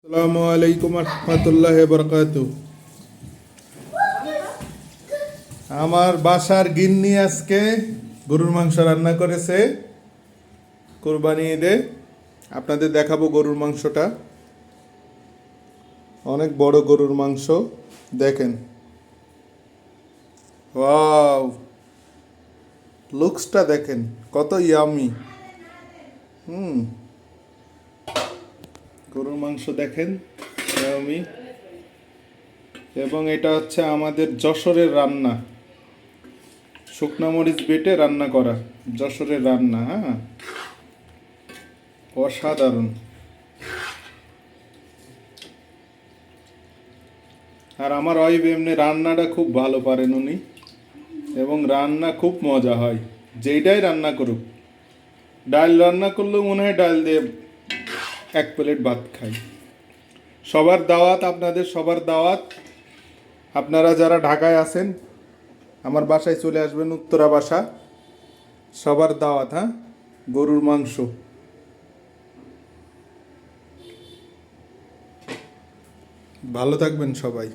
আসসালামু আলাইকুম রহমতুল্লাহি বারাকাতু। আমার বাসার গিন্নি আজকে গরুর মাংস রান্না করেছে কোরবানি ঈদে। আপনাদের দেখাবো গরুর মাংসটা। অনেক বড় গরুর মাংস, দেখেন। ওয়াও, লুকসটা দেখেন কত ইয়ামি। গরুর মাংস দেখেন, ইয়ামি। এবং এটা হচ্ছে আমাদের যশোরের রান্না, শুকনা মরিচ বেটে রান্না করা যশোরের রান্না। হ্যাঁ, অসাধারণ। আর আমার ওয়াইফ এমনি রান্নাটা খুব ভালো পারেন উনি, এবং রান্না খুব মজা হয় যেইটাই রান্না করুক। ডাল রান্না করলেও মনে হয় ডাল দিয়ে এক প্লেট ভাত খাই। সবার দাওয়াত, আপনাদের সবার দাওয়াত। আপনারা যারা ঢাকায় আছেন আমার বাসায় চলে আসবেন, উত্তরা বাসা। সবার দাওয়াত। হ্যাঁ, গরুর মাংস। ভালো থাকবেন সবাই।